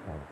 Right.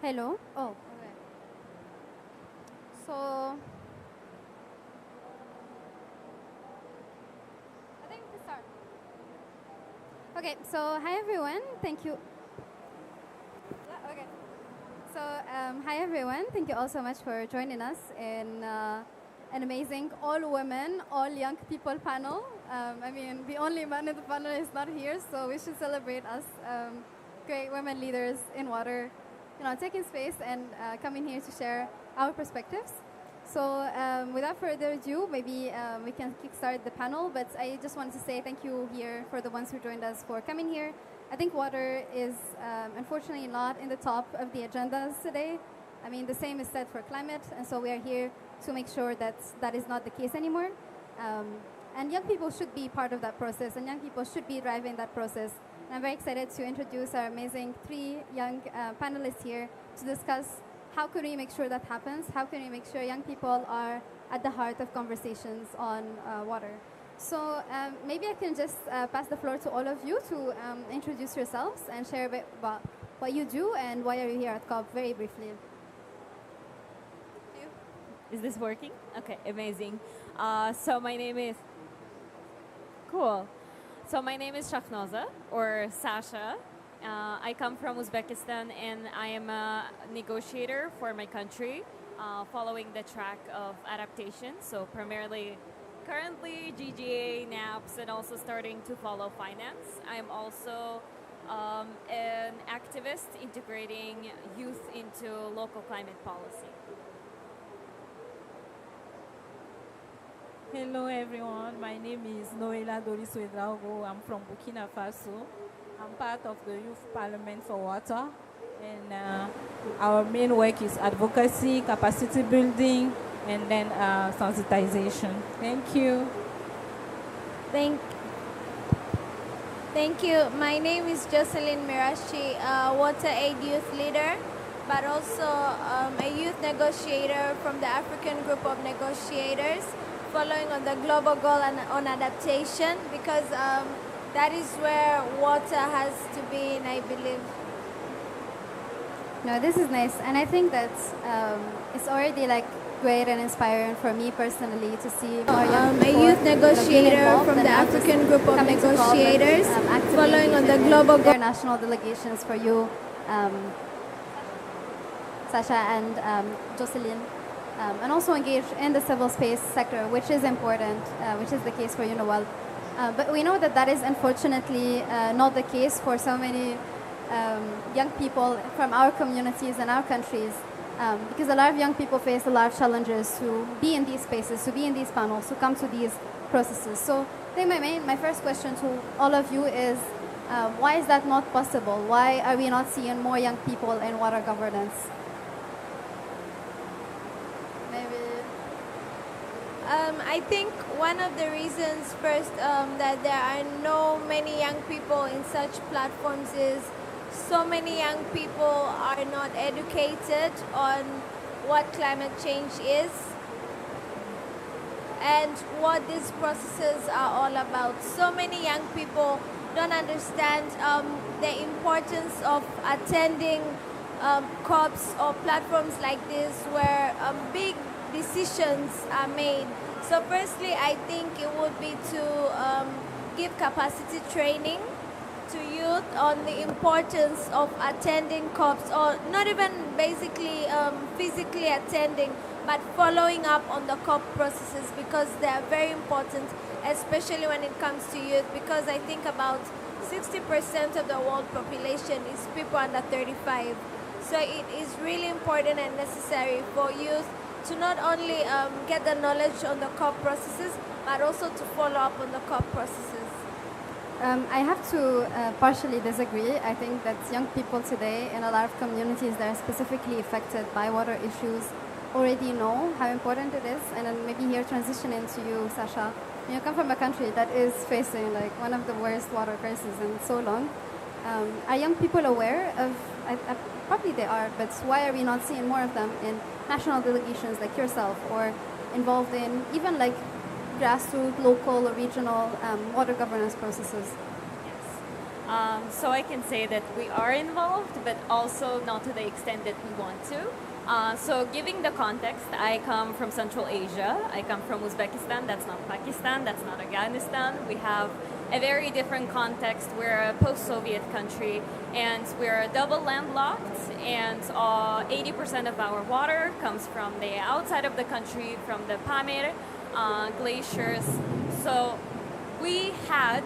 Hello. Oh, okay. So I think we can start. Okay. So hi everyone. Thank you. Yeah, okay. So hi everyone. Thank you all so much for joining us in an amazing all women, all young people panel. I mean, the only man in the panel is not here, so we should celebrate us great women leaders in water, taking space and coming here to share our perspectives. So without further ado, maybe we can kickstart the panel. But I just wanted to say thank you here for the ones who joined us for coming here. I think water is unfortunately not in the top of the agendas today. I mean, the same is said for climate, and so we are here to make sure that that is not the case anymore. Um, and young people should be part of that process, and young people should be driving that process. And I'm very excited to introduce our amazing three young panelists here to discuss how can we make sure that happens? How can we make sure young people are at the heart of conversations on water? So maybe I can just pass the floor to all of you to introduce yourselves and share a bit about what you do and why are you here at COP very briefly. Is this working? Okay, amazing. So my name is cool. So my name is Shahnoza or Sasha. I come from Uzbekistan and I am a negotiator for my country, following the track of adaptation. So primarily, currently GGA, NAPS, and also starting to follow finance. I'm also an activist integrating youth into local climate policy. Hello everyone, my name is Noela Doris Ouedraogo. I'm from Burkina Faso. I'm part of the Youth Parliament for Water, and our main work is advocacy, capacity building, and then sensitization. Thank you. Thank you. My name is Jocelyn Mirashi, Water Aid Youth Leader, but also a youth negotiator from the African Group of Negotiators, following on the global goal on adaptation, because that is where water has to be, and I believe. No, this is nice, and I think that it's already like great and inspiring for me personally to see more young A people, youth negotiator involved from and the not just African Group of coming to COP, but, Negotiators, actively following on the engaging in global goal. international delegations for you, Sasha and Jocelyn, and also engage in the civil space sector, which is important, which is the case for you, Noel. But we know that that is unfortunately not the case for so many young people from our communities and our countries, because a lot of young people face a lot of challenges to be in these spaces, to be in these panels, to come to these processes. So I think my first question to all of you is, why is that not possible? Why are we not seeing more young people in water governance? Maybe. I think one of the reasons first that there are no many young people in such platforms is so many young people are not educated on what climate change is and what these processes are all about. So many young people don't understand the importance of attending COPs or platforms like this where big decisions are made. So firstly, I think it would be to give capacity training to youth on the importance of attending COPs, or not even basically physically attending, but following up on the COP processes, because they are very important, especially when it comes to youth, because I think about 60% of the world population is people under 35. So it is really important and necessary for youth to not only get the knowledge on the COP processes, but also to follow up on the COP processes. I have to partially disagree. I think that young people today in a lot of communities that are specifically affected by water issues already know how important it is. And then maybe here transitioning to you, Sasha, you come from a country that is facing like one of the worst water crises in so long. Are young people aware of, probably they are, but why are we not seeing more of them in national delegations like yourself, or involved in even like grassroots, local or regional water governance processes? Yes. So I can say that we are involved, but also not to the extent that we want to. So giving the context, I come from Central Asia. I come from Uzbekistan. That's not Pakistan. That's not Afghanistan. We have a very different context. We're a post-Soviet country, and we're double landlocked, and 80% of our water comes from the outside of the country, from the Pamir glaciers. So we have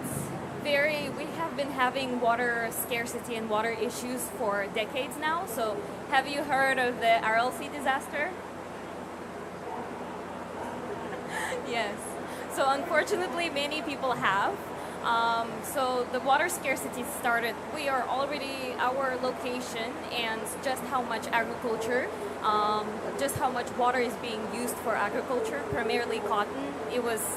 been having water scarcity and water issues for decades now. So have you heard of the RLC disaster? Yes. So unfortunately, many people have. So the water scarcity started. We are already our location and just how much agriculture, just how much water is being used for agriculture, primarily cotton.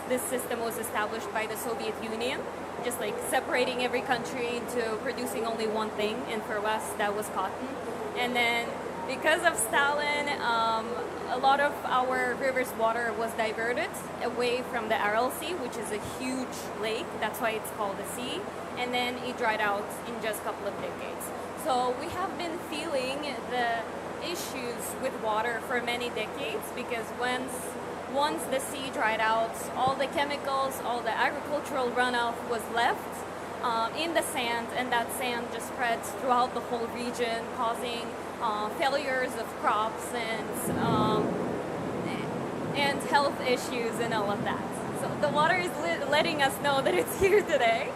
This system was established by the Soviet Union, just like separating every country into producing only one thing, and for us that was cotton. And then because of Stalin, a lot of our river's water was diverted away from the RLC, which is a huge lake. That's why it's called a sea. And then it dried out in just a couple of decades. So we have been feeling the issues with water for many decades, because once the sea dried out, all the chemicals, all the agricultural runoff was left in the sand, and that sand just spread throughout the whole region, causing failures of crops and health issues and all of that. So the water is letting us know that it's here today.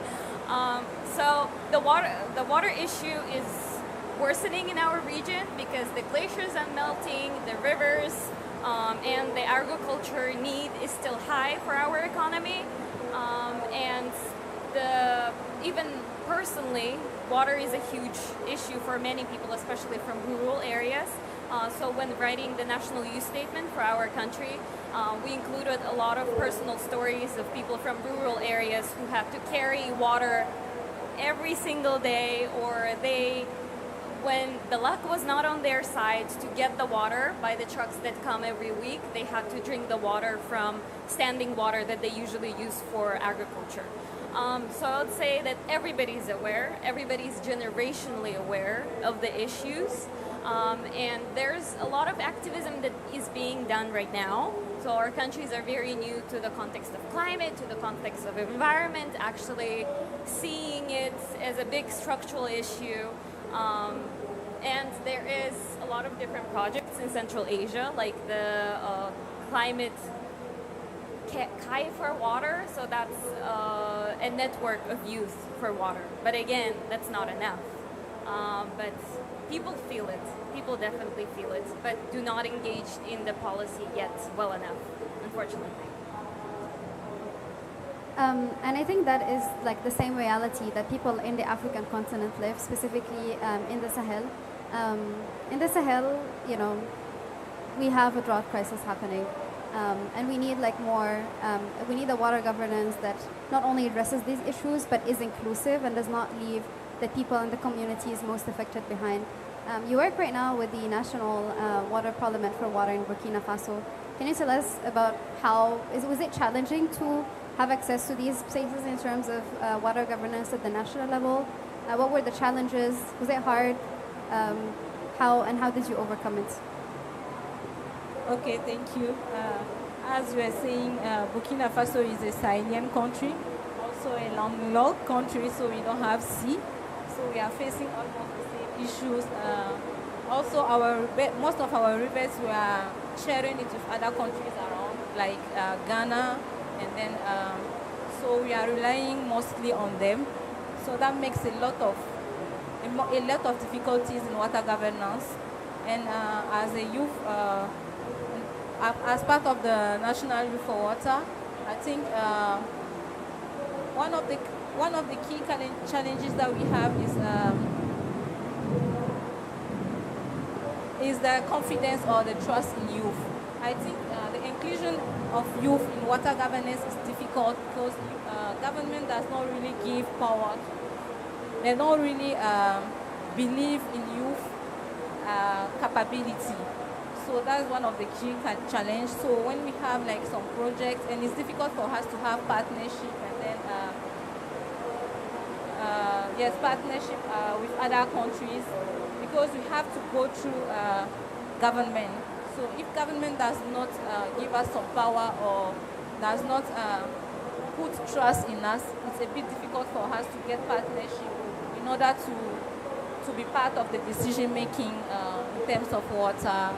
So the water issue is worsening in our region because the glaciers are melting, the rivers, and the agriculture need is still high for our economy. And even personally, water is a huge issue for many people, especially from rural areas. So when writing the national use statement for our country, we included a lot of personal stories of people from rural areas who have to carry water every single day, or when the luck was not on their side to get the water by the trucks that come every week, they had to drink the water from standing water that they usually use for agriculture. So I would say that everybody's aware, everybody's generationally aware of the issues, and there's a lot of activism that is being done right now. So our countries are very new to the context of climate, to the context of environment, actually seeing it as a big structural issue. And there is a lot of different projects in Central Asia, like the climate Kai for water, so that's a network of youth for water. But again, that's not enough. But people feel it. People definitely feel it, but do not engage in the policy yet well enough, unfortunately. And I think that is like the same reality that people in the African continent live, specifically in the Sahel. In the Sahel, we have a drought crisis happening. And we need we need a water governance that not only addresses these issues, but is inclusive and does not leave the people and the communities most affected behind. You work right now with the National Water Parliament for Water in Burkina Faso. Can you tell us about was it challenging to have access to these spaces in terms of water governance at the national level? What were the challenges? Was it hard? How did you overcome it? Okay, thank you. As we were saying, Burkina Faso is a Sahelian country, also a landlocked country, so we don't have sea. So we are facing almost the same issues. Also, most of our rivers we are sharing it with other countries around, like Ghana, and then so we are relying mostly on them. So that makes a lot of difficulties in water governance. And as a youth, as part of the National Youth for Water, I think one of the key challenges that we have is the confidence or the trust in youth. I think the inclusion of youth in water governance is difficult because government does not really give power. They don't really believe in youth capability. So that's one of the key challenges. So when we have like some projects, and it's difficult for us to have partnership, and then yes, partnership with other countries, because we have to go through government. So if government does not give us some power or does not put trust in us, it's a bit difficult for us to get partnership in order to be part of the decision making in terms of water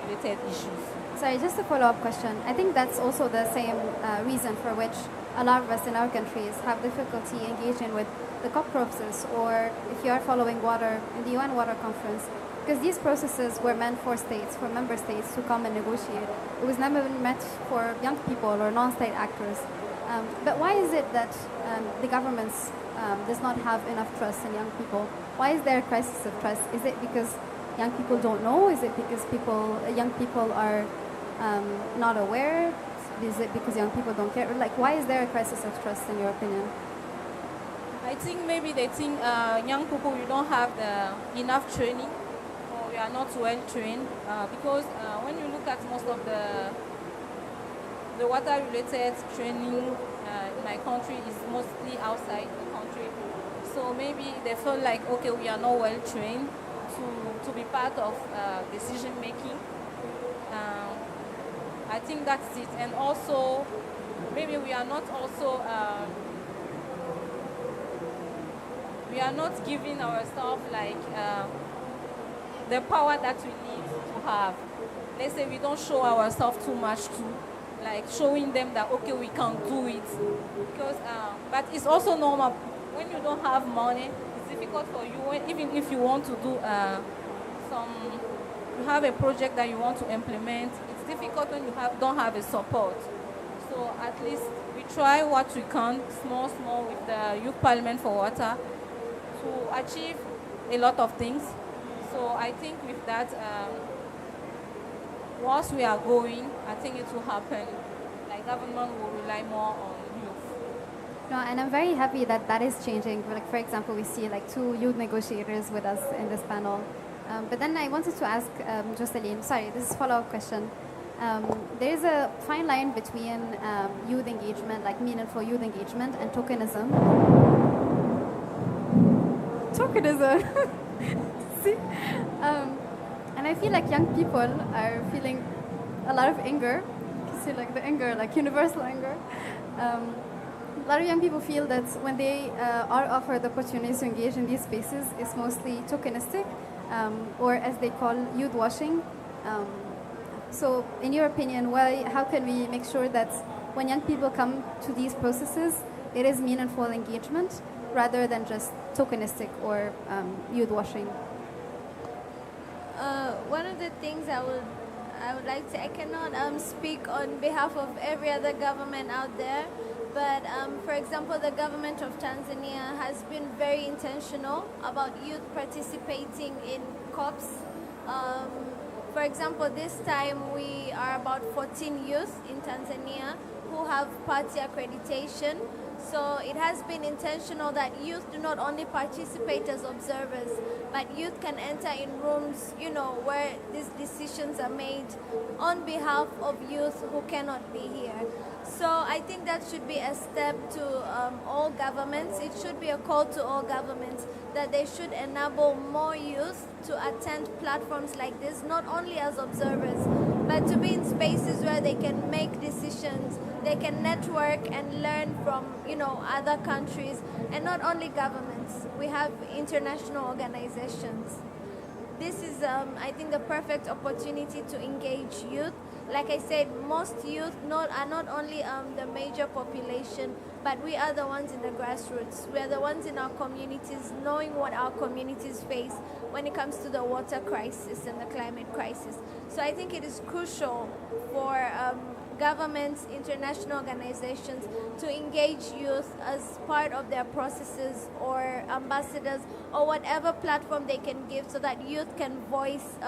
related issues. Sorry, just a follow-up question. I think that's also the same reason for which a lot of us in our countries have difficulty engaging with the COP process, or if you are following water in the UN Water Conference, because these processes were meant for states, for member states to come and negotiate. It was never meant for young people or non-state actors. But why is it that the governments does not have enough trust in young people? Why is there a crisis of trust? Is it because young people don't know? Is it because young people are not aware? Is it because young people don't care? Like, why is there a crisis of trust in your opinion? I think maybe they think young people, we don't have enough training, or we are not well trained, because when you look at most of the water related training in my country is mostly outside the country. So maybe they feel like, okay, we are not well trained to be part of decision making. I think that's it. And also, maybe we are not also, we are not giving ourselves like the power that we need to have. Let's say we don't show ourselves too much too, like showing them that, okay, we can do it. Because, but it's also normal. When you don't have money, it's difficult for you, even if you want to do you have a project that you want to implement, it's difficult when you don't have a support. So at least we try what we can, small, with the Youth Parliament for Water to achieve a lot of things. So I think with that, once we are going, I think it will happen. Like government will rely more on youth. No, and I'm very happy that that is changing. Like, for example, we see like 2 youth negotiators with us in this panel. But then I wanted to ask Jocelyn, sorry, this is a follow-up question. There's a fine line between youth engagement, like meaningful youth engagement, and tokenism. Tokenism. See? And I feel like young people are feeling a lot of anger. You see, like the anger, like universal anger. A lot of young people feel that when they are offered opportunities to engage in these spaces, it's mostly tokenistic, or as they call youth washing. So in your opinion, how can we make sure that when young people come to these processes, it is meaningful engagement rather than just tokenistic or youth washing? One of the things I would like to, I cannot speak on behalf of every other government out there, but for example, the government of Tanzania has been very intentional about youth participating in COPs. For example, this time we are about 14 youth in Tanzania who have party accreditation. So it has been intentional that youth do not only participate as observers, but youth can enter in rooms, where these decisions are made on behalf of youth who cannot be here. So I think that should be a step to all governments. It should be a call to all governments that they should enable more youth to attend platforms like this, not only as observers, but to be in spaces where they can make decisions, they can network and learn from, other countries, and not only governments. We have international organizations. This is, I think, the perfect opportunity to engage youth. Like I said, most youth are not only the major population, but we are the ones in the grassroots. We are the ones in our communities, knowing what our communities face when it comes to the water crisis and the climate crisis. So I think it is crucial for governments, international organizations to engage youth as part of their processes, or ambassadors, or whatever platform they can give so that youth can voice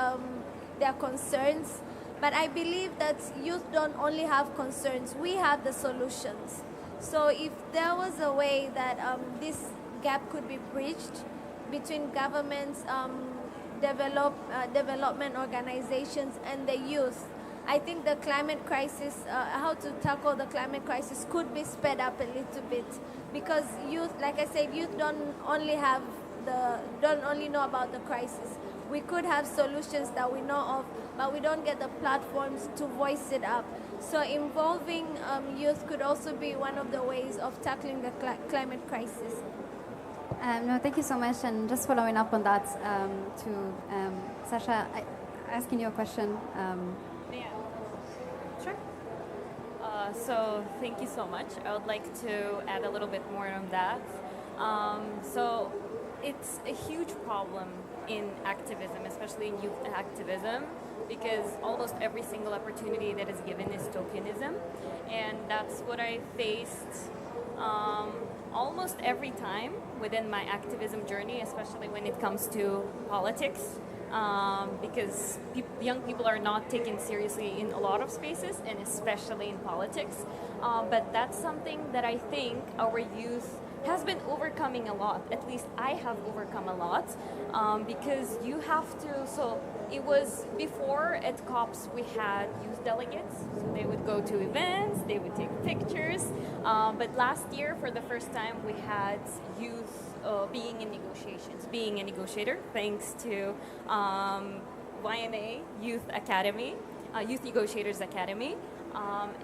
their concerns. But I believe that youth don't only have concerns, we have the solutions. So if there was a way that this gap could be bridged between governments, development organizations, and the youth, I think the climate crisis, how to tackle the climate crisis could be sped up a little bit, because youth, like I said, youth don't only know about the crisis. We could have solutions that we know of, but we don't get the platforms to voice it up. So involving youth could also be one of the ways of tackling the climate crisis. No, thank you so much. And just following up on that, to Sasha, asking you a question. Yeah. Sure. So thank you so much. I would like to add a little bit more on that. So it's a huge problem in activism, especially in youth activism, because almost every single opportunity that is given is tokenism. And that's what I faced almost every time within my activism journey, especially when it comes to politics, because young people are not taken seriously in a lot of spaces, and especially in politics. But that's something that I think our youth has been overcoming a lot. At least I have overcome a lot, because you have to, so it was before at COPs we had youth delegates, so they would go to events, they would take pictures, but last year for the first time we had youth being in negotiations, being a negotiator, thanks to YNA Youth Academy, Youth Negotiators Academy.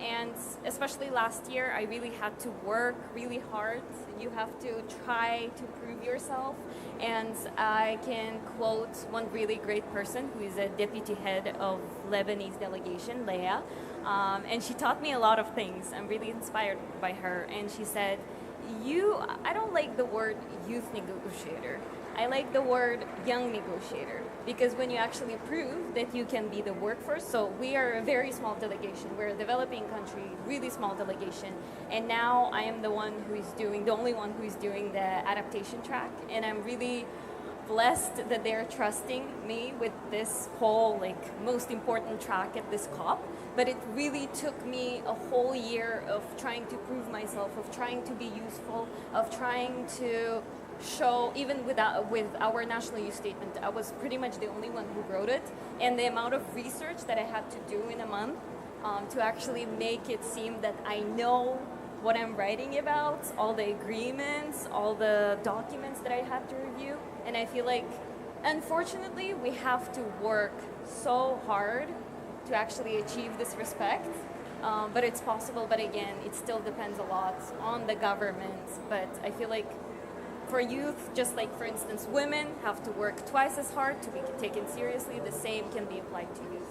And especially last year, I really had to work really hard. You have to try to prove yourself. And I can quote one really great person who is a deputy head of Lebanese delegation, Leah. And she taught me a lot of things. I'm really inspired by her. And she said, I don't like the word youth negotiator. I like the word young negotiator, because when you actually prove that you can be the workforce, so we are a very small delegation, we're a developing country, really small delegation, and now I am the only one who is doing the adaptation track, and I'm really blessed that they're trusting me with this whole most important track at this COP. But it really took me a whole year of trying to prove myself, of trying to be useful, of trying to show, even with our national youth statement, I was pretty much the only one who wrote it, and the amount of research that I had to do in a month to actually make it seem that I know what I'm writing about, all the agreements, all the documents that I had to review. And I feel like, unfortunately, we have to work so hard to actually achieve this respect. But it's possible, but again, it still depends a lot on the government. But I feel like for youth, just like, for instance, women have to work twice as hard to be taken seriously, the same can be applied to youth.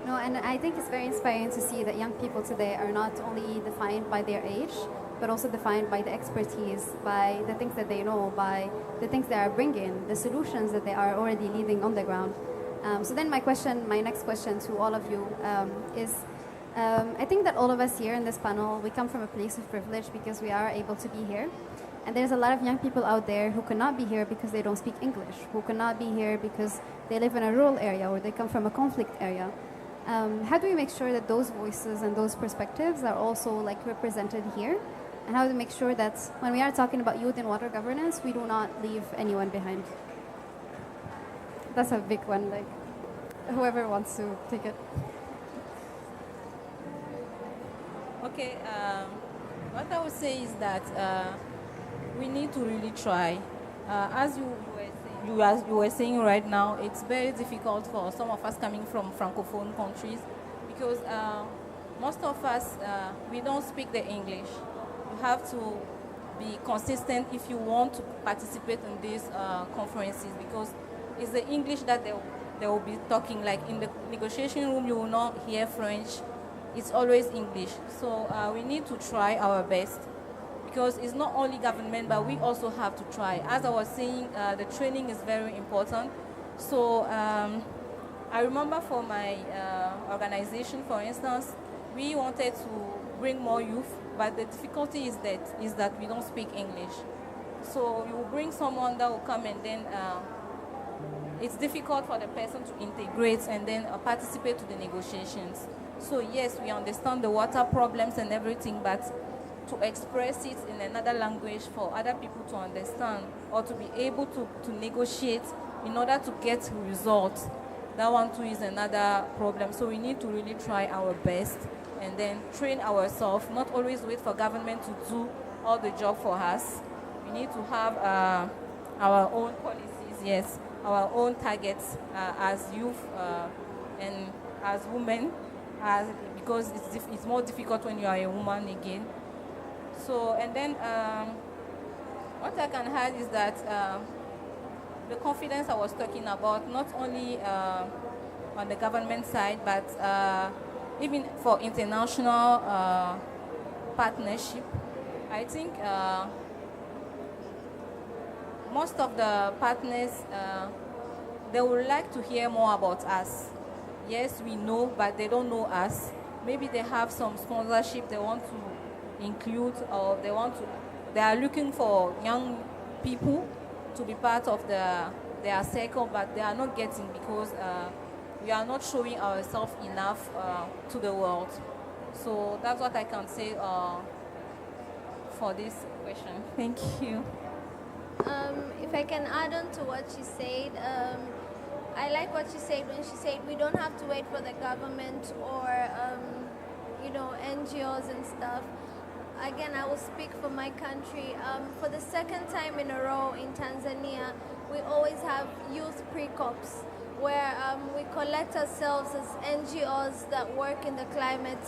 No, and I think it's very inspiring to see that young people today are not only defined by their age, but also defined by the expertise, by the things that they know, by the things they are bringing, the solutions that they are already leading on the ground. So then my next question to all of you is, I think that all of us here in this panel, we come from a place of privilege because we are able to be here. And there's a lot of young people out there who cannot be here because they don't speak English, who cannot be here because they live in a rural area or they come from a conflict area. How do we make sure that those voices and those perspectives are also represented here? And how do we make sure that when we are talking about youth and water governance, we do not leave anyone behind? That's a big one, whoever wants to take it. Okay, what I would say is that we need to really try. As you were saying right now, it's very difficult for some of us coming from Francophone countries because most of us, we don't speak the English. You have to be consistent if you want to participate in these conferences, because it's the English that they will be talking. Like in the negotiation room, you will not hear French. It's always English. So we need to try our best, because it's not only government, but we also have to try. As I was saying, the training is very important. So I remember for my organization, for instance, we wanted to bring more youth, but the difficulty is that we don't speak English. So you will bring someone that will come, and then it's difficult for the person to integrate and then participate to the negotiations. So yes, we understand the water problems and everything, but to express it in another language for other people to understand or to be able to negotiate in order to get results, that one too is another problem. So we need to really try our best and then train ourselves, not always wait for government to do all the job for us. We need to have our own policies, yes, our own targets as youth and as women, because it's more difficult when you are a woman again. So, and then what I can add is that the confidence I was talking about, not only on the government side, but even for international partnership, I think most of the partners, they would like to hear more about us. Yes, we know, but they don't know us. Maybe they have some sponsorship they want to include, or they are looking for young people to be part of their circle, but they are not getting because we are not showing ourselves enough to the world. So that's what I can say for this question. Thank you. If I can add on to what she said, I like what she said when she said we don't have to wait for the government or NGOs and stuff. Again, I will speak for my country. For the second time in a row in Tanzania, we always have youth pre-cops where we collect ourselves as NGOs that work in the climate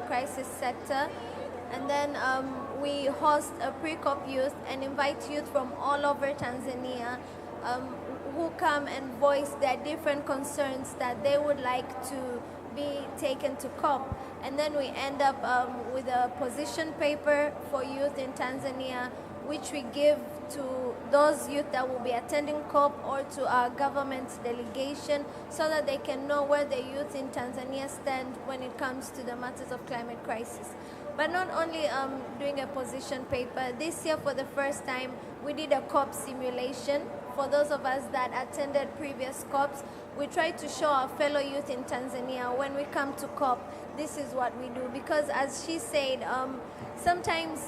crisis sector. And then we host a pre-cop youth and invite youth from all over Tanzania who come and voice their different concerns that they would like to be taken to COP. And then we end up with a position paper for youth in Tanzania, which we give to those youth that will be attending COP or to our government delegation so that they can know where the youth in Tanzania stand when it comes to the matters of climate crisis. But not only doing a position paper, this year for the first time we did a COP simulation. For those of us that attended previous COPs, we tried to show our fellow youth in Tanzania when we come to COP, this is what we do. Because as she said, sometimes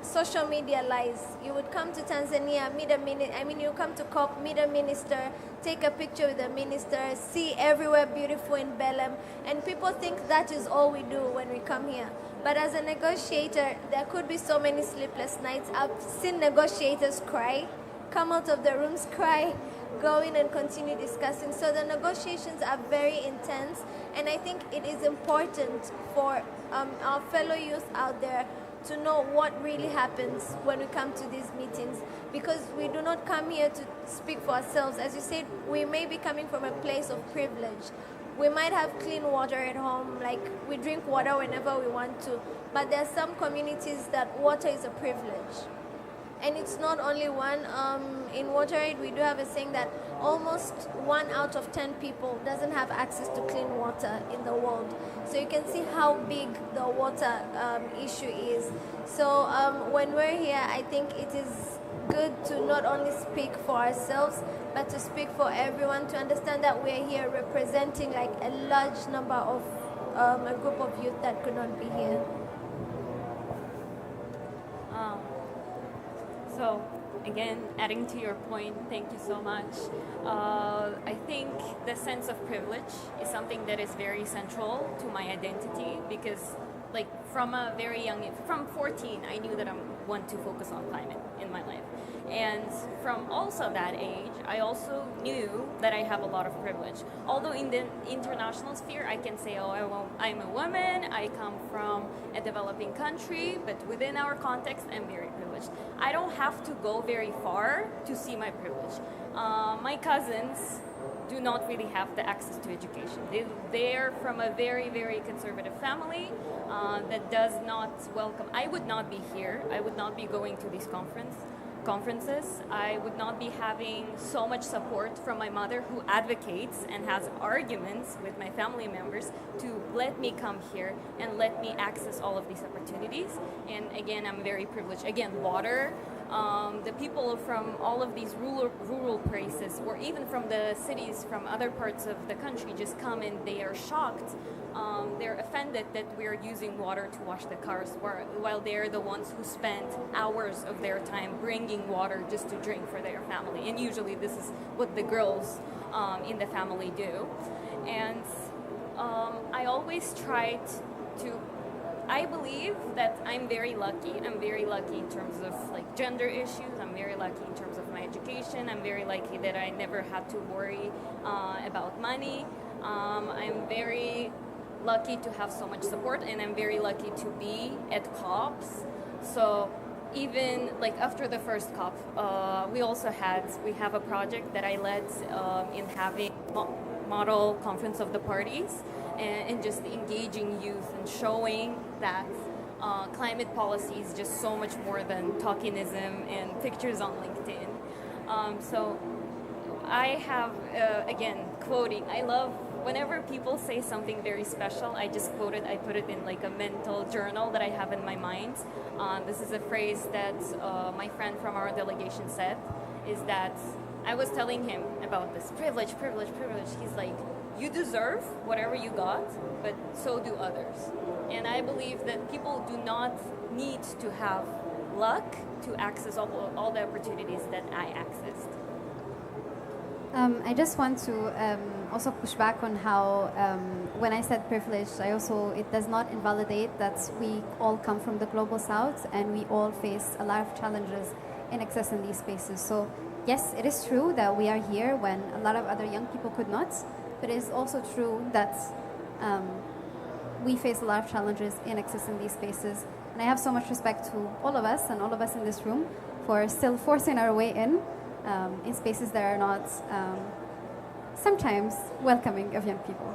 social media lies. You would come to Tanzania, you come to COP, meet a minister, take a picture with the minister, see everywhere beautiful in Belem, and people think that is all we do when we come here. But as a negotiator, there could be so many sleepless nights. I've seen negotiators cry, come out of the rooms, cry, go in and continue discussing. So the negotiations are very intense, and I think it is important for our fellow youth out there to know what really happens when we come to these meetings, because we do not come here to speak for ourselves. As you said, we may be coming from a place of privilege. We might have clean water at home, like we drink water whenever we want to, but there are some communities that water is a privilege. And it's not only one. In WaterAid, we do have a saying that almost 1 out of 10 people doesn't have access to clean water in the world. So you can see how big the water issue is. So when we're here, I think it is good to not only speak for ourselves, but to speak for everyone, to understand that we're here representing like a large number of a group of youth that could not be here. So, again, adding to your point, thank you so much. I think the sense of privilege is something that is very central to my identity, because like from a very young age, from 14, I knew that I want to focus on climate in my life. And from also that age, I also knew that I have a lot of privilege. Although in the international sphere, I can say, oh, I'm a woman, I come from a developing country, but within our context, I'm very privileged. I don't have to go very far to see my privilege. My cousins do not really have the access to education. They're from a very, very conservative family that does not welcome. I would not be here. I would not be going to these conferences. I would not be having so much support from my mother, who advocates and has arguments with my family members to let me come here and let me access all of these opportunities. And again, I'm very privileged. Again, water. The people from all of these rural places, or even from the cities from other parts of the country, just come and they are shocked. They're offended that we're using water to wash the cars, while they're the ones who spent hours of their time bringing needing water just to drink for their family. And usually this is what the girls in the family do. And I always tried to, I believe that I'm very lucky. I'm very lucky in terms of like gender issues. I'm very lucky in terms of my education. I'm very lucky that I never had to worry about money. I'm very lucky to have so much support, and I'm very lucky to be at COPs. So even like after the first COP, we have a project that I led in having model conference of the parties and just engaging youth and showing that climate policy is just so much more than tokenism and pictures on LinkedIn. So I have, again, quoting. I love whenever people say something very special, I just quote it. I put it in like a mental journal that I have in my mind. This is a phrase that my friend from our delegation said, is that I was telling him about this privilege. He's like, you deserve whatever you got, but so do others. And I believe that people do not need to have luck to access all the opportunities that I accessed. I just want to also push back on how when I said privilege, it does not invalidate that we all come from the global south and we all face a lot of challenges in accessing these spaces. So yes, it is true that we are here when a lot of other young people could not, but it is also true that we face a lot of challenges in accessing these spaces. And I have so much respect to all of us and all of us in this room for still forcing our way in spaces that are not sometimes welcoming of young people.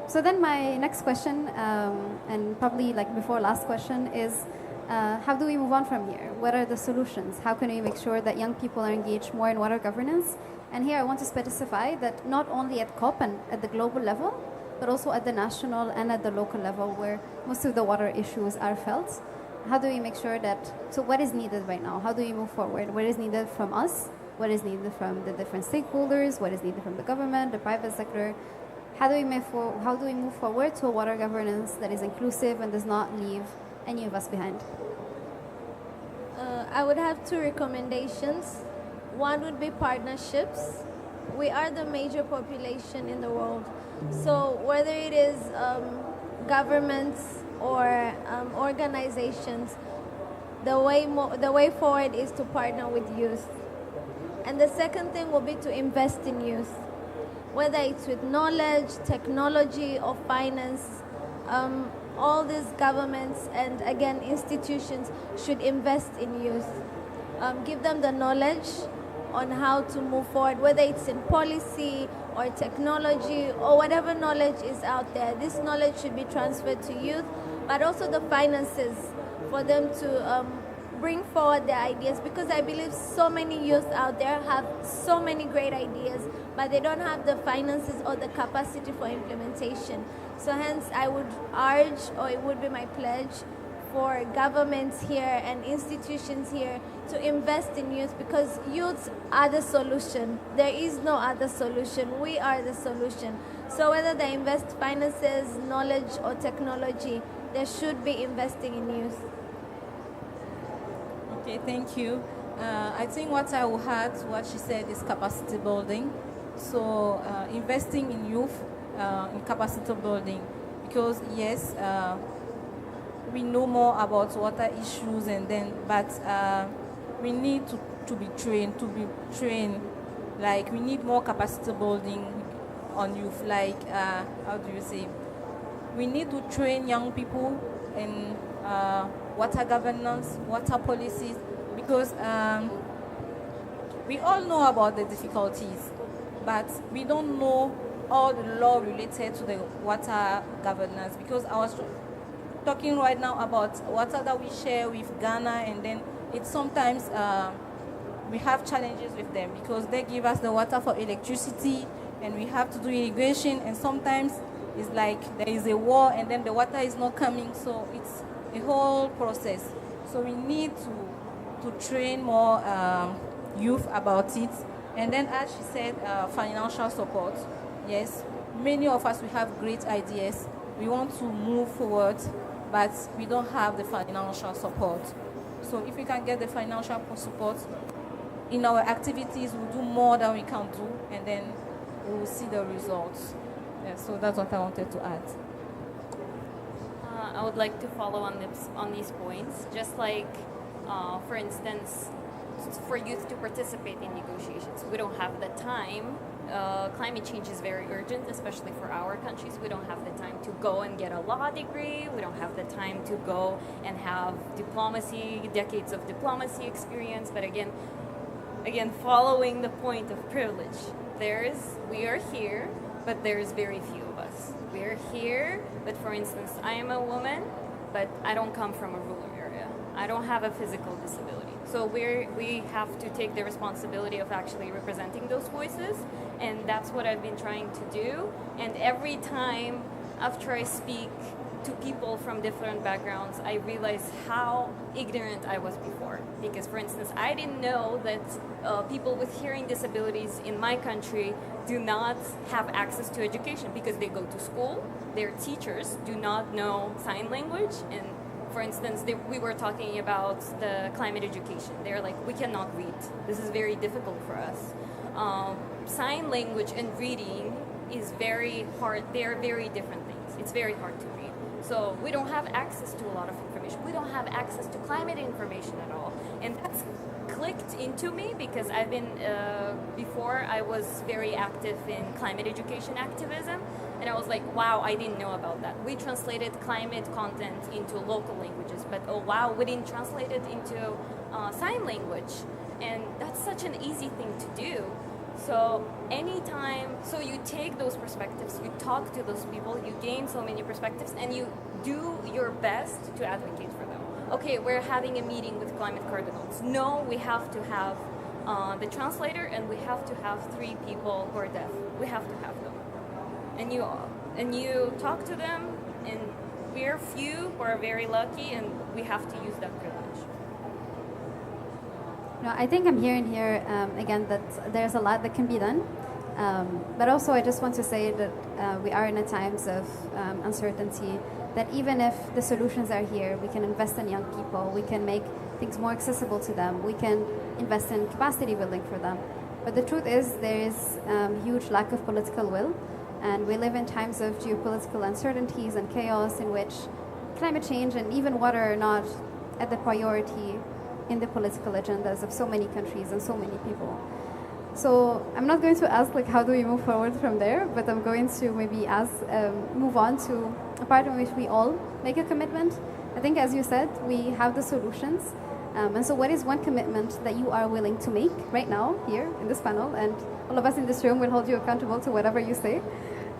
So then my next question, and probably like before last question, is how do we move on from here? What are the solutions? How can we make sure that young people are engaged more in water governance? And here I want to specify that not only at COP and at the global level, but also at the national and at the local level where most of the water issues are felt. How do we make sure that, so what is needed right now? How do we move forward? What is needed from us? What is needed from the different stakeholders? What is needed from the government, the private sector? How do we move forward to a water governance that is inclusive and does not leave any of us behind? I would have two recommendations. One would be partnerships. We are the major population in the world. So whether it is governments or organizations, the way forward is to partner with youth. And the second thing will be to invest in youth, whether it's with knowledge, technology, or finance. All these governments and, again, institutions should invest in youth. Give them the knowledge on how to move forward, whether it's in policy or technology or whatever knowledge is out there. This knowledge should be transferred to youth, but also the finances for them to bring forward their ideas, because I believe so many youth out there have so many great ideas, but they don't have the finances or the capacity for implementation. So hence I would urge, or it would be my pledge, for governments here and institutions here to invest in youth, because youths are the solution. There is no other solution. We are the solution. So whether they invest finances, knowledge, or technology, they should be investing in youth. Okay, thank you. I think what I will add to what she said is capacity building. So investing in youth, in capacity building, because yes, we know more about water issues, but we need to be trained. Like, we need more capacity building on youth. Like, how do you say? We need to train young people in water governance, water policies, because we all know about the difficulties, but we don't know all the law related to the water governance. Because I was talking right now about water that we share with Ghana, and then it's sometimes we have challenges with them because they give us the water for electricity and we have to do irrigation, and sometimes it's like there is a war and then the water is not coming, so it's a whole process. So we need to train more youth about it. And then, as she said, financial support. Yes, many of us, we have great ideas. We want to move forward, but we don't have the financial support. So if we can get the financial support in our activities, we'll do more than we can do, and then we will see the results. Yeah, so that's what I wanted to add. I would like to follow on these points. Just like, for instance, for youth to participate in negotiations, we don't have the time. Climate change is very urgent, especially for our countries. We don't have the time to go and get a law degree. We don't have the time to go and have decades of diplomacy experience. But again, following the point of privilege, we are here, but there's very few of us. We are here, but for instance, I am a woman, but I don't come from a rural area. I don't have a physical disability. So we have to take the responsibility of actually representing those voices, and that's what I've been trying to do. And every time after I speak to people from different backgrounds, I realize how ignorant I was before. Because, for instance, I didn't know that people with hearing disabilities in my country do not have access to education because they go to school. Their teachers do not know sign language. And, for instance, we were talking about the climate education. They're like, we cannot read. This is very difficult for us. Sign language and reading is very hard. They're very different things. It's very hard to read. So we don't have access to a lot of information. We don't have access to climate information at all. And that's clicked into me because I've been, before I was very active in climate education activism. And I was like, wow, I didn't know about that. We translated climate content into local languages, but oh wow, we didn't translate it into sign language. And that's such an easy thing to do. So so you take those perspectives, you talk to those people, you gain so many perspectives, and you do your best to advocate for them. Okay, we're having a meeting with climate cardinals. No, we have to have the translator, and we have to have 3 people who are deaf. We have to have them. And you talk to them, and we're few who are very lucky, and we have to use that privilege. No, I think I'm hearing here again that there's a lot that can be done, but also I just want to say that we are in a times of uncertainty. That even if the solutions are here, we can invest in young people, we can make things more accessible to them, we can invest in capacity building for them. But the truth is there is huge lack of political will, and we live in times of geopolitical uncertainties and chaos in which climate change and even water are not at the priority in the political agendas of so many countries and so many people. So I'm not going to ask how do we move forward from there, but I'm going to maybe move on to a part in which we all make a commitment. I think, as you said, we have the solutions. And so what is one commitment that you are willing to make right now here in this panel, and all of us in this room will hold you accountable to whatever you say,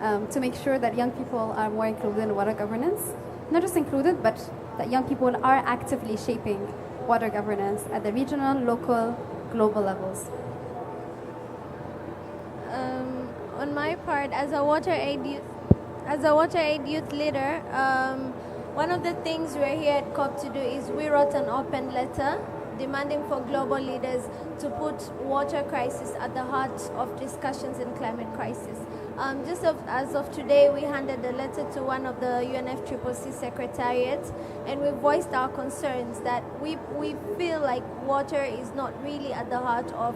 to make sure that young people are more included in water governance? Not just included, but that young people are actively shaping water governance at the regional, local, global levels. On my part, as a water aid youth leader, one of the things we're here at COP to do is we wrote an open letter demanding for global leaders to put water crisis at the heart of discussions in climate crisis. As of today, we handed the letter to one of the UNFCCC secretariats, and we voiced our concerns that we feel like water is not really at the heart of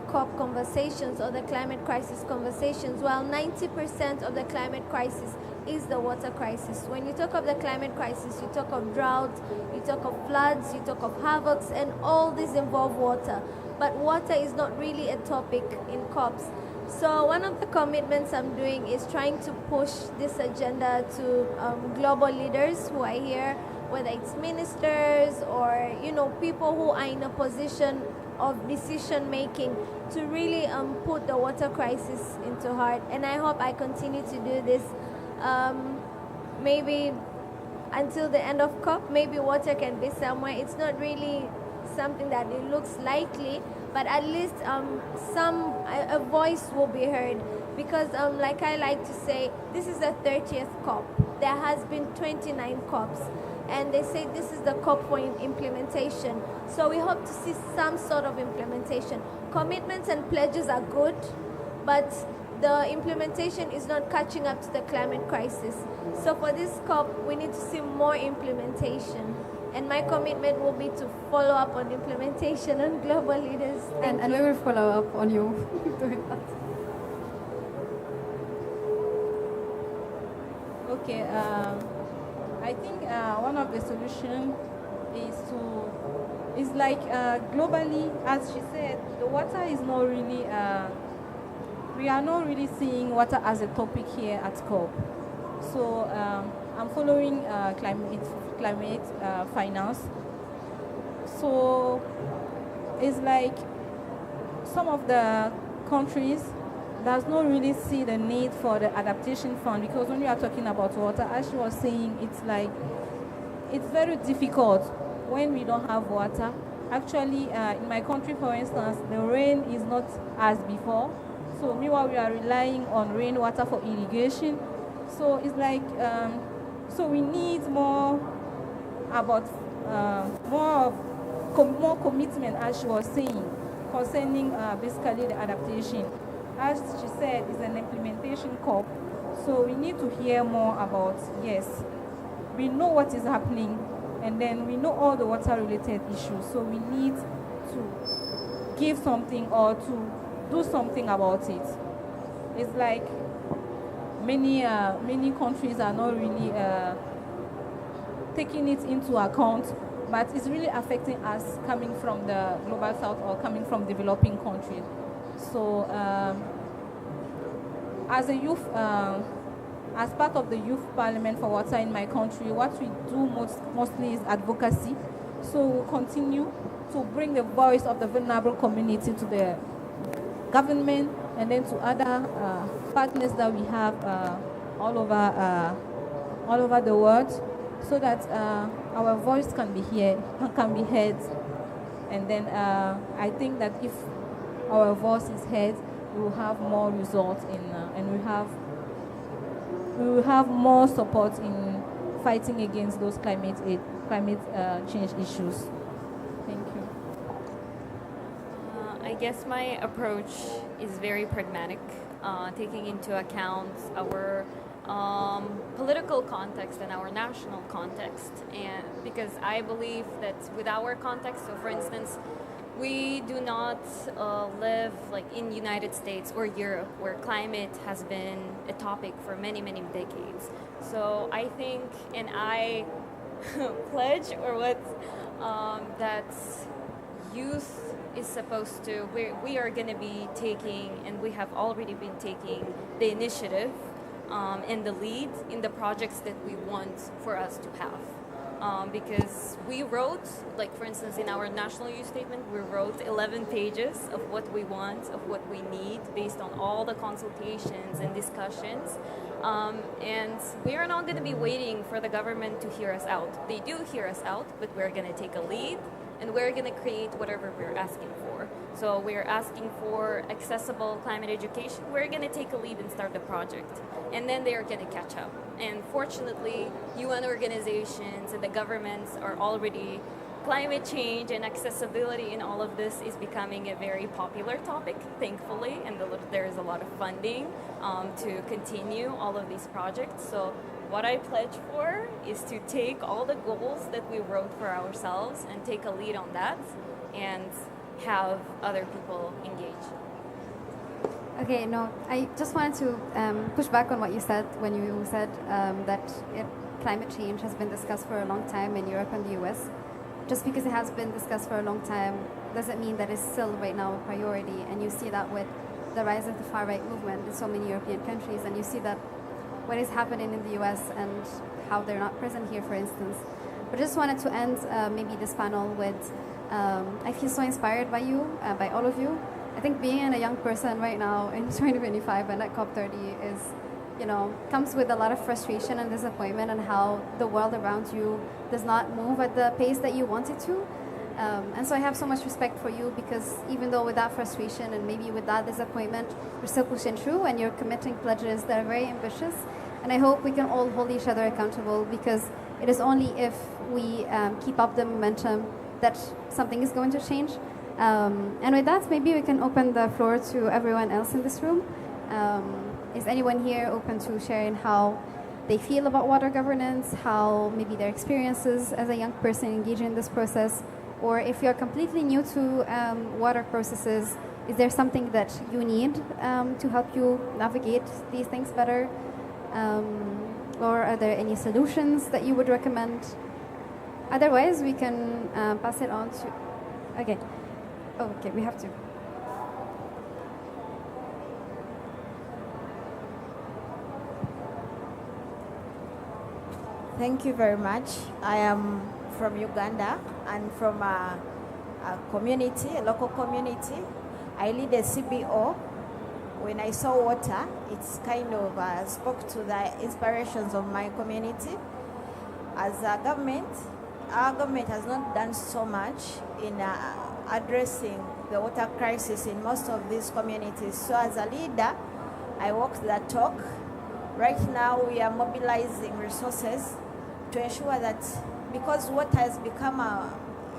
COP conversations or the climate crisis conversations. Well, 90% of the climate crisis is the water crisis. When you talk of the climate crisis, you talk of drought, you talk of floods, you talk of havocs, and all these involve water. But water is not really a topic in COPs. So one of the commitments I'm doing is trying to push this agenda to global leaders who are here, whether it's ministers or people who are in a position of decision making, to really put the water crisis into heart. And I hope I continue to do this. Maybe until the end of COP, maybe water can be somewhere. It's not really something that it looks likely, but at least a voice will be heard. Because like I like to say, this is the 30th COP. There has been 29 COPs. And they say this is the COP for implementation. So we hope to see some sort of implementation. Commitments and pledges are good, but the implementation is not catching up to the climate crisis. So for this COP, we need to see more implementation. And my commitment will be to follow up on implementation on global leaders. Thank And you. we will follow up on you doing that. Okay, I think one of the solutions is like globally, as she said, the water is not really, we are not really seeing water as a topic here at COP. So I'm following climate finance. So it's like some of the countries does not really see the need for the adaptation fund, because when you are talking about water, as she was saying, it's very difficult when we don't have water. Actually, in my country, for instance, the rain is not as before. So meanwhile, we are relying on rainwater for irrigation. So it's like, so we need more about more commitment, as she was saying, concerning basically the adaptation. As she said, it's an implementation COP. So we need to hear more about, yes, we know what is happening, and then we know all the water-related issues. So we need to give something or to do something about it. It's like many countries are not really taking it into account, but it's really affecting us coming from the global south or coming from developing countries. So as a youth, as part of the Youth Parliament for Water in my country, what we do mostly is advocacy. So we'll continue to bring the voice of the vulnerable community to the government and then to other partners that we have all over the world, so that our voice can be heard. And then I think that if our voice is heard, we will have more results and we will have more support in fighting against those climate change issues. Thank you. I guess my approach is very pragmatic, taking into account our political context and our national context. And because I believe that with our context, so for instance, we do not live like in United States or Europe, where climate has been a topic for many, many decades. So I think, and I pledge or what, that youth is supposed to, we are going to be taking, and we have already been taking the initiative and the lead in the projects that we want for us to have. Because we wrote, like for instance, in our national youth statement, we wrote 11 pages of what we want, of what we need, based on all the consultations and discussions. And we are not going to be waiting for the government to hear us out. They do hear us out, but we're going to take a lead, and we're going to create whatever we're asking for. So we're asking for accessible climate education. We're going to take a lead and start the project, and then they are going to catch up. And fortunately, UN organizations and the governments are already, climate change and accessibility in all of this is becoming a very popular topic, thankfully, and there is a lot of funding to continue all of these projects. So what I pledge for is to take all the goals that we wrote for ourselves and take a lead on that and have other people engage. Okay, no, I just wanted to push back on what you said when you said that climate change has been discussed for a long time in Europe and the US. Just because it has been discussed for a long time doesn't mean that it's still right now a priority. And you see that with the rise of the far-right movement in so many European countries, and you see that what is happening in the US and how they're not present here, for instance. But I just wanted to end maybe this panel with, I feel so inspired by you, by all of you. I think being a young person right now in 2025 and at COP30 is, comes with a lot of frustration and disappointment, and how the world around you does not move at the pace that you want it to. And so I have so much respect for you, because even though with that frustration and maybe with that disappointment, you're still pushing through and you're committing pledges that are very ambitious. And I hope we can all hold each other accountable, because it is only if we keep up the momentum that something is going to change. And with that, maybe we can open the floor to everyone else in this room. Is anyone here open to sharing how they feel about water governance, how maybe their experiences as a young person engaging in this process, or if you're completely new to water processes, is there something that you need to help you navigate these things better? Or are there any solutions that you would recommend? Otherwise, we can pass it on to... Okay. Oh, okay, we have to. Thank you very much. I am from Uganda and from a community, a local community. I lead a CBO. When I saw water, it's kind of spoke to the inspirations of my community. As a government, our government has not done so much in addressing the water crisis in most of these communities. So as a leader, I walk the talk. Right now, we are mobilizing resources to ensure that, because water has become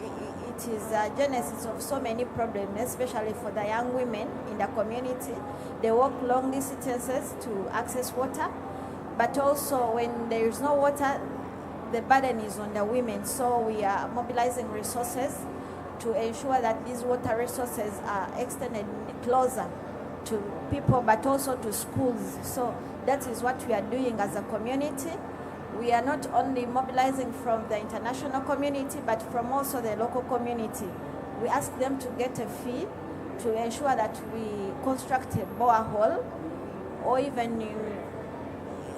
it is a genesis of so many problems, especially for the young women in the community. They walk long distances to access water, but also when there is no water, the burden is on the women. So we are mobilizing resources to ensure that these water resources are extended closer to people, but also to schools. So that is what we are doing as a community. We are not only mobilizing from the international community, but from also the local community. We ask them to get a fee to ensure that we construct a borehole, or even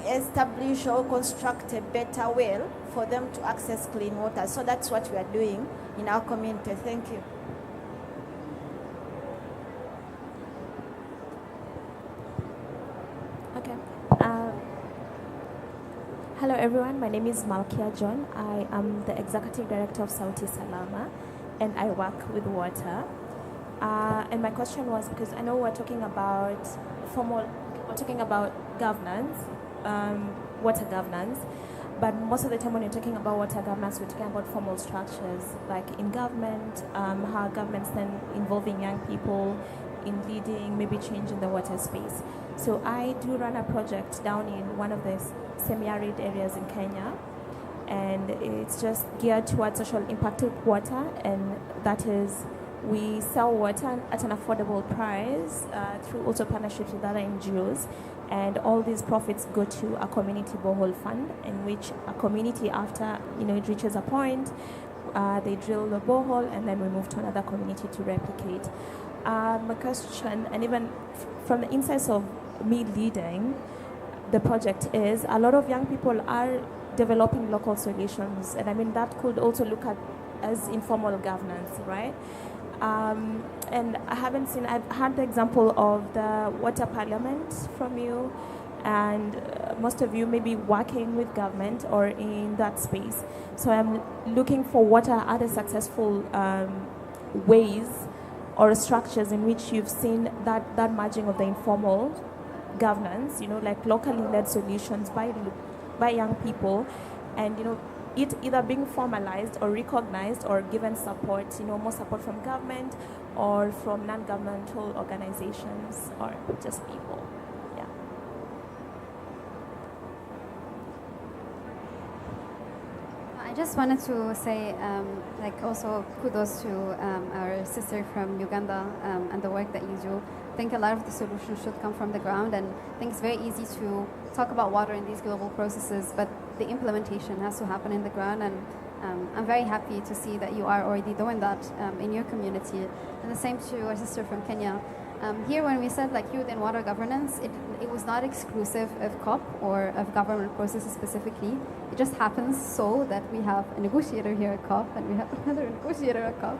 establish or construct a better well for them to access clean water. So that's what we are doing in our community. Thank you. Okay. Hello everyone, my name is Malkia John. I am the Executive Director of Sauti Salama and I work with water. And my question was, because I know we're talking about governance, water governance, but most of the time when you're talking about water governance, we're talking about formal structures, like in government, how governments then involving young people in leading, maybe changing the water space. So I do run a project down in one of the semi-arid areas in Kenya, and it's just geared towards social impact of water, and that is we sell water at an affordable price through also partnerships with other NGOs, and all these profits go to a community borehole fund, in which a community, after it reaches a point, they drill the borehole and then we move to another community to replicate. My question, and even from the insights of me leading the project, is a lot of young people are developing local solutions, and I mean that could also look at as informal governance, right? And I've had the example of the water parliament from you, and most of you may be working with government or in that space. So I'm looking for what are other successful ways or structures in which you've seen that merging of the informal governance, like locally led solutions by young people, and it either being formalized or recognized or given support, more support from government or from non-governmental organizations or just people. Yeah. I just wanted to say, also kudos to our sister from Uganda and the work that you do. I think a lot of the solutions should come from the ground, and I think it's very easy to talk about water in these global processes, but the implementation has to happen in the ground, and I'm very happy to see that you are already doing that in your community. And the same to our sister from Kenya. Here, when we said youth and water governance, it was not exclusive of COP or of government processes specifically. It just happens so that we have a negotiator here at COP and we have another negotiator at COP.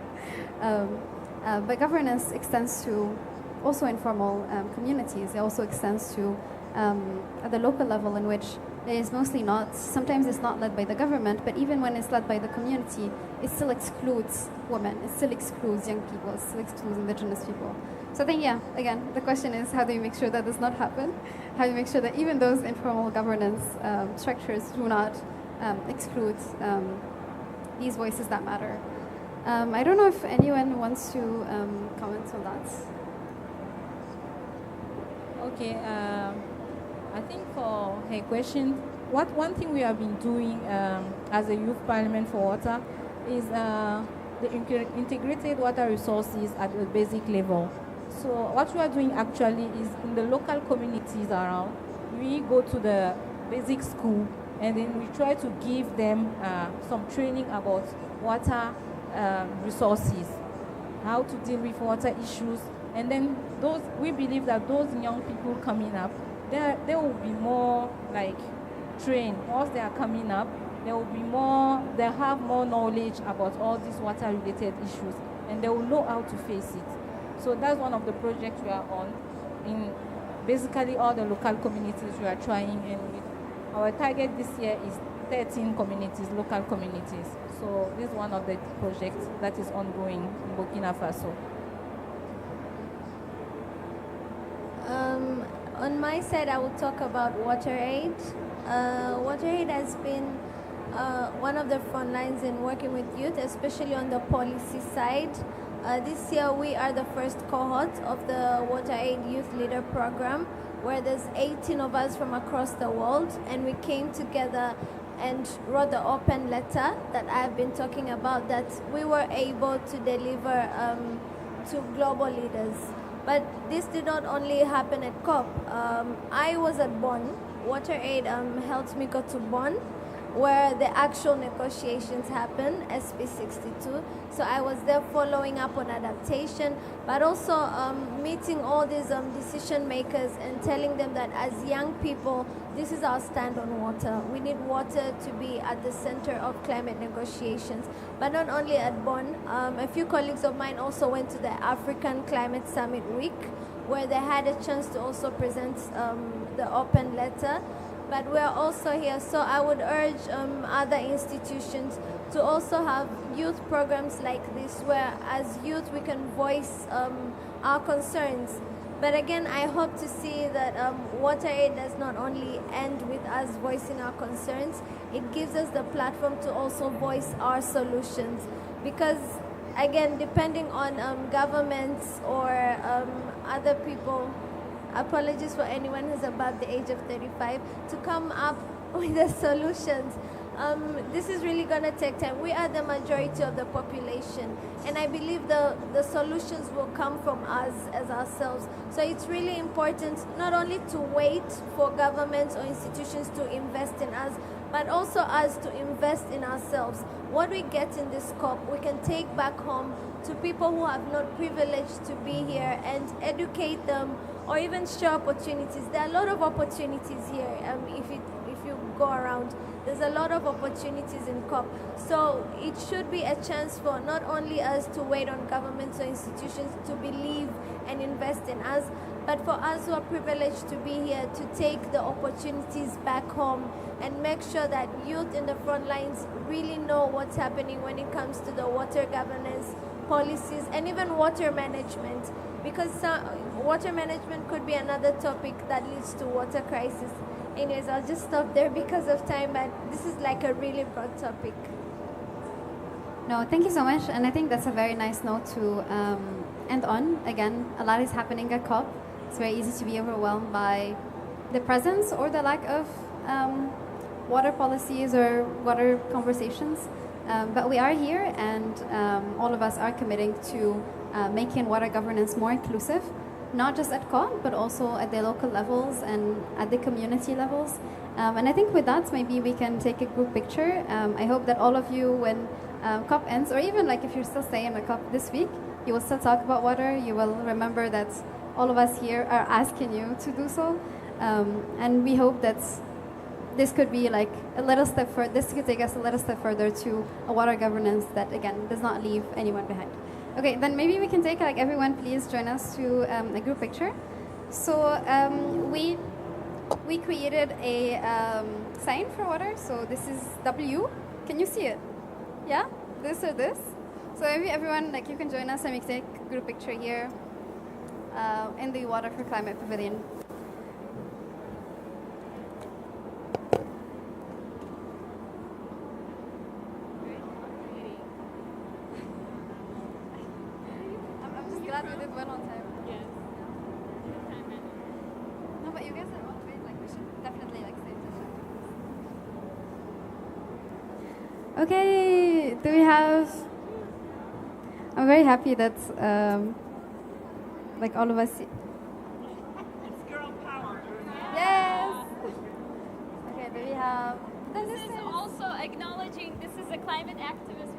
But governance extends to also informal communities. It also extends to at the local level, in which it is mostly not, sometimes it's not led by the government, but even when it's led by the community, it still excludes women, it still excludes young people, it still excludes indigenous people. So I think, again, the question is, how do you make sure that does not happen? How do you make sure that even those informal governance structures do not exclude these voices that matter? I don't know if anyone wants to comment on that. Okay, I think for her question, one thing we have been doing as a youth parliament for water is the integrated water resources at the basic level. So what we are doing actually is in the local communities around, we go to the basic school and then we try to give them some training about water resources, how to deal with water issues, and then we believe that those young people coming up, they will be more like trained. Once they are coming up, they have more knowledge about all these water related issues, and they will know how to face it. So that's one of the projects we are on in basically all the local communities we are trying, and our target this year is 13 communities, local communities. So this is one of the projects that is ongoing in Burkina Faso. On my side, I will talk about WaterAid. WaterAid has been one of the front lines in working with youth, especially on the policy side. This year, we are the first cohort of the WaterAid Youth Leader Program, where there's 18 of us from across the world, and we came together and wrote the open letter that I've been talking about, that we were able to deliver to global leaders. But this did not only happen at COP. I was at Bonn. WaterAid helped me go to Bonn, where the actual negotiations happen, SP62. So I was there following up on adaptation, but also meeting all these decision makers and telling them that as young people, this is our stand on water. We need water to be at the center of climate negotiations. But not only at Bonn, a few colleagues of mine also went to the African Climate Summit Week, where they had a chance to also present the open letter. But we're also here, so I would urge other institutions to also have youth programs like this, where as youth we can voice our concerns. But again, I hope to see that WaterAid does not only end with us voicing our concerns, it gives us the platform to also voice our solutions. Because again, depending on governments or other people, apologies for anyone who's above the age of 35, to come up with the solutions. This is really going to take time. We are the majority of the population, and I believe the solutions will come from us as ourselves. So it's really important not only to wait for governments or institutions to invest in us, but also us to invest in ourselves. What we get in this COP, we can take back home to people who have not privileged to be here and educate them, or even show opportunities. There are a lot of opportunities here. If you go around, there's a lot of opportunities in COP. So it should be a chance for not only us to wait on governments or institutions to believe and invest in us, but for us who are privileged to be here to take the opportunities back home and make sure that youth in the front lines really know what's happening when it comes to the water governance policies and even water management. Because water management could be another topic that leads to water crisis. Anyways, I'll just stop there because of time, but this is like a really broad topic. No, thank you so much, and I think that's a very nice note to end on. Again, a lot is happening at COP. It's very easy to be overwhelmed by the presence or the lack of water policies or water conversations. But we are here, and all of us are committing to making water governance more inclusive, not just at COP, but also at the local levels and at the community levels. And I think with that, maybe we can take a group picture. I hope that all of you, when COP ends, or even like if you're still staying at COP this week, you will still talk about water. You will remember that all of us here are asking you to do so. And we hope that this could be like a little step further. This could take us a little step further to a water governance that, again, does not leave anyone behind. Okay, then maybe we can take, like, everyone please join us to a group picture. So we created a sign for water. So this is W. Can you see it? Yeah? This or this? So maybe everyone, like, you can join us and we can take a group picture here in the Water for Climate Pavilion. Glad we did well on time. Yes. No, but you guys are all great. Like, we should Okay, do we have? I'm very happy that like all of us. It's girl power. Yes. Okay, do we have? This is also acknowledging this is a climate activist